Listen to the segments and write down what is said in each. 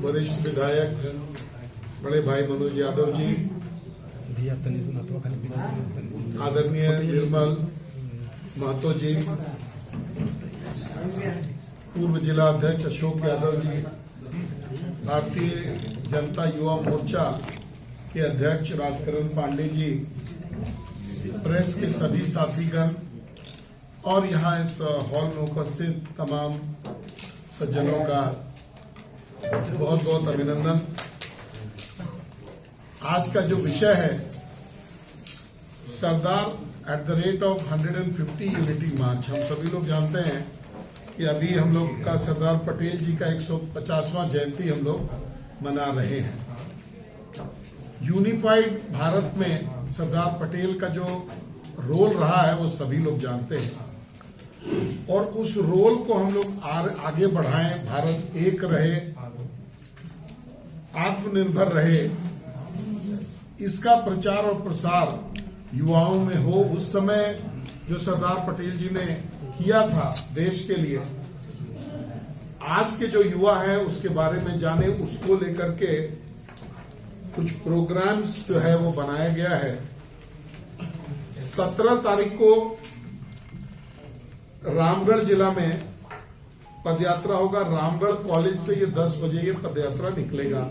वरिष्ठ विधायक बड़े भाई मनोज यादव जी, आदरणीय निर्मल महतो जी, पूर्व जिला अध्यक्ष अशोक यादव जी, भारतीय जनता युवा मोर्चा के अध्यक्ष राजकरण पांडे जी, प्रेस के सभी साथीगण और यहाँ इस हॉल में उपस्थित तमाम सज्जनों का बहुत बहुत अभिनंदन। आज का जो विषय है Sardar at the rate of 150 unity march, हम सभी लोग जानते हैं कि अभी हम लोग का सरदार पटेल जी का 150वां जयंती हम लोग मना रहे हैं। यूनिफाइड भारत में सरदार पटेल का जो रोल रहा है वो सभी लोग जानते हैं और उस रोल को हम लोग आगे बढ़ाएं, भारत एक रहे, आत्मनिर्भर रहे, इसका प्रचार और प्रसार युवाओं में हो। उस समय जो सरदार पटेल जी ने किया था देश के लिए, आज के जो युवा हैं उसके बारे में जाने, उसको लेकर के कुछ प्रोग्राम्स जो है वो बनाया गया है। 17 तारीख को रामगढ़ जिला में पदयात्रा होगा। रामगढ़ कॉलेज से ये 10 बजे ये पदयात्रा निकलेगा।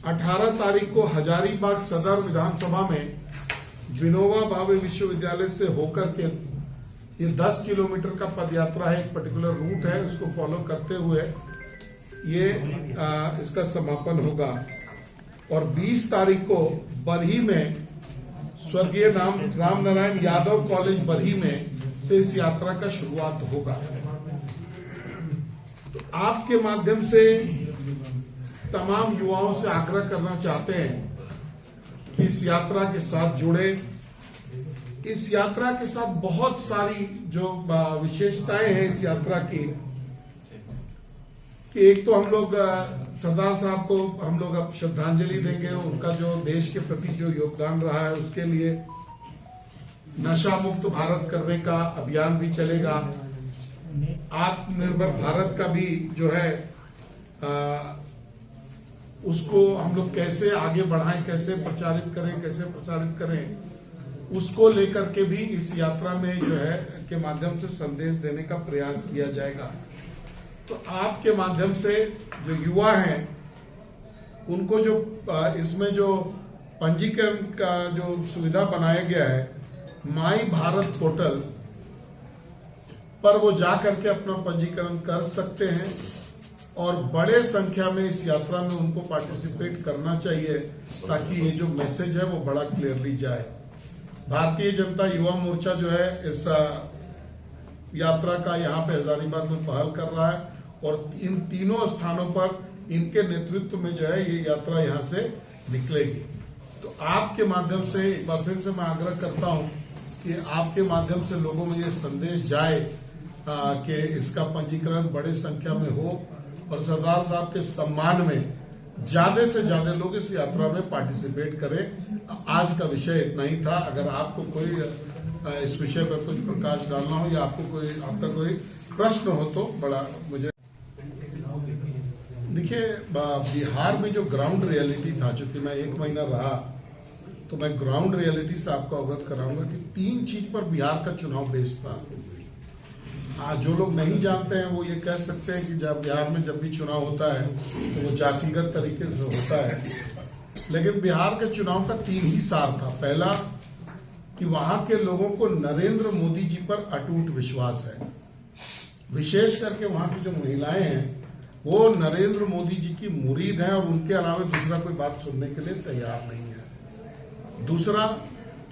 18 तारीख को हजारीबाग सदर विधानसभा में विनोबा भावे विश्वविद्यालय से होकर के ये 10 किलोमीटर का पदयात्रा है, एक पर्टिकुलर रूट है, उसको फॉलो करते हुए ये इसका समापन होगा। और 20 तारीख को बरही में स्वर्गीय राम नारायण यादव कॉलेज बरही में से इस यात्रा का शुरुआत होगा। तो आपके माध्यम से तमाम युवाओं से आग्रह करना चाहते हैं कि इस यात्रा के साथ जुड़े। इस यात्रा के साथ बहुत सारी जो विशेषताएं हैं इस यात्रा की, कि एक तो हम लोग सरदार साहब को हम लोग अब श्रद्धांजलि देंगे, उनका जो देश के प्रति जो योगदान रहा है उसके लिए नशा मुक्त भारत करने का अभियान भी चलेगा। आत्मनिर्भर भारत का भी जो है उसको हम लोग कैसे आगे बढ़ाएं, कैसे प्रचारित करें, कैसे प्रसारित करें, उसको लेकर के भी इस यात्रा में जो है के माध्यम से संदेश देने का प्रयास किया जाएगा। तो आपके माध्यम से जो युवा हैं उनको जो इसमें जो पंजीकरण का जो सुविधा बनाया गया है माई भारत पोर्टल पर, वो जाकर के अपना पंजीकरण कर सकते हैं और बड़े संख्या में इस यात्रा में उनको पार्टिसिपेट करना चाहिए ताकि ये जो मैसेज है वो बड़ा क्लियरली जाए। भारतीय जनता युवा मोर्चा जो है इस यात्रा का यहाँ पे हजारीबाग में पहल कर रहा है और इन तीनों स्थानों पर इनके नेतृत्व में जो है ये यात्रा यहाँ से निकलेगी। तो आपके माध्यम से एक बार फिर से मैं आग्रह करता हूँ कि आपके माध्यम से लोगों में ये संदेश जाए कि इसका पंजीकरण बड़े संख्या में हो और सरदार साहब के सम्मान में ज्यादा से ज्यादा लोग इस यात्रा में पार्टिसिपेट करें। आज का विषय इतना ही था। अगर आपको कोई इस विषय पर कुछ प्रकाश डालना हो या आपको कोई अब तक कोई प्रश्न हो तो बड़ा मुझे देखिए, बिहार में जो ग्राउंड रियलिटी था, चूंकि मैं 1 महीना रहा तो मैं ग्राउंड रियलिटी से आपको अवगत कराऊंगा कि 3 चीज पर बिहार का चुनाव बेस्ड था। जो लोग नहीं जानते हैं वो ये कह सकते हैं कि जब बिहार में जब भी चुनाव होता है तो वो जातिगत तरीके से होता है, लेकिन बिहार के चुनाव का 3 ही सार था। पहला कि वहां के लोगों को नरेंद्र मोदी जी पर अटूट विश्वास है, विशेष करके वहां की जो महिलाएं हैं वो नरेंद्र मोदी जी की मुरीद हैं और उनके अलावा दूसरा कोई बात सुनने के लिए तैयार नहीं है। दूसरा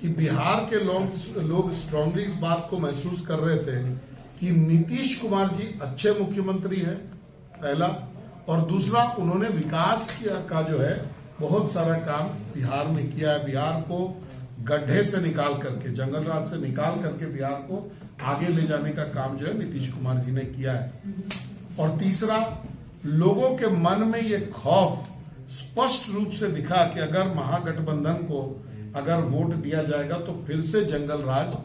कि बिहार के लोग स्ट्रांगली इस बात को महसूस कर रहे थे कि नीतीश कुमार जी अच्छे मुख्यमंत्री हैं, पहला, और दूसरा उन्होंने विकास का जो है बहुत सारा काम बिहार में किया है। बिहार को गड्ढे से निकाल करके, जंगल राज से निकाल करके बिहार को आगे ले जाने का काम जो है नीतीश कुमार जी ने किया है। और तीसरा, लोगों के मन में ये खौफ स्पष्ट रूप से दिखा कि अगर महागठबंधन को अगर वोट दिया जाएगा तो फिर से जंगल राज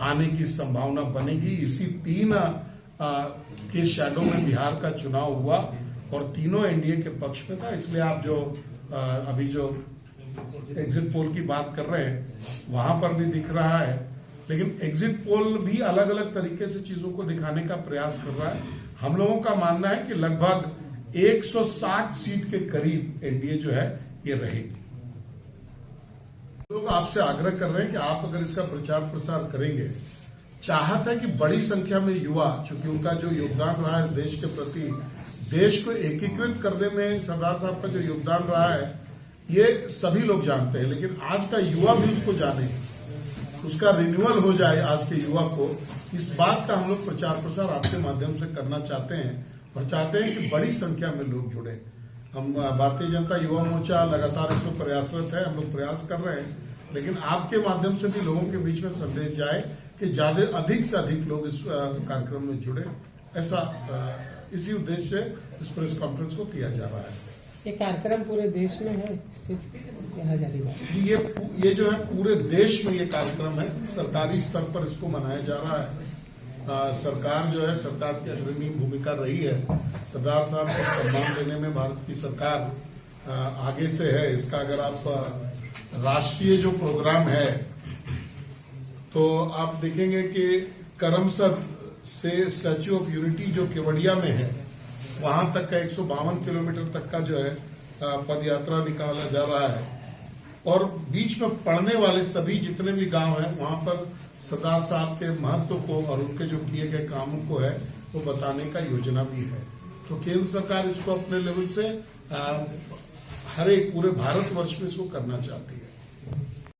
आने की संभावना बनेगी। इसी 3 के शैडो में बिहार का चुनाव हुआ और तीनों एनडीए के पक्ष में था। इसलिए आप जो अभी जो एग्जिट पोल की बात कर रहे हैं वहां पर भी दिख रहा है, लेकिन एग्जिट पोल भी अलग अलग तरीके से चीजों को दिखाने का प्रयास कर रहा है। हम लोगों का मानना है कि लगभग 160 सीट के करीब एनडीए जो है ये रहेगी। लोग आपसे आग्रह कर रहे हैं कि आप अगर इसका प्रचार प्रसार करेंगे, चाहत है कि बड़ी संख्या में युवा, चूंकि उनका जो योगदान रहा है इस देश के प्रति, देश को एकीकृत करने में सरदार साहब का जो योगदान रहा है ये सभी लोग जानते हैं, लेकिन आज का युवा भी उसको जाने, उसका रिन्यूअल हो जाए आज के युवा को, इस बात का हम लोग प्रचार प्रसार आपके माध्यम से करना चाहते हैं और चाहते हैं कि बड़ी संख्या में लोग जुड़े। हम भारतीय जनता युवा मोर्चा लगातार इसमें प्रयासरत है, हम लोग प्रयास कर रहे हैं, लेकिन आपके माध्यम से भी लोगों के बीच में संदेश जाए कि ज्यादा अधिक से अधिक लोग इस कार्यक्रम में जुड़े। ऐसा इसी उद्देश्य से इस प्रेस कॉन्फ्रेंस को किया जा रहा है। ये कार्यक्रम पूरे देश में है, सिर्फ यहाँ हजारीबाग जी ये जो है पूरे देश में ये कार्यक्रम है, सरकारी स्तर पर इसको मनाया जा रहा है। सरकार जो है, सरकार की अग्रणी भूमिका रही है, सरदार साहब को सम्मान देने में भारत की सरकार आगे से है। इसका अगर आप राष्ट्रीय जो प्रोग्राम है तो आप देखेंगे कि करमसद से स्टैच्यू ऑफ यूनिटी जो केवड़िया में है वहां तक का 152 किलोमीटर तक का जो है पद यात्रा निकाला जा रहा है और बीच में पड़ने वाले सभी जितने भी गांव हैं वहां पर सरदार साहब के महत्व को और उनके जो किए गए कामों को है वो बताने का योजना भी है। तो केंद्र सरकार इसको अपने लेवल से हर एक पूरे भारतवर्ष में इसको करना चाहती है।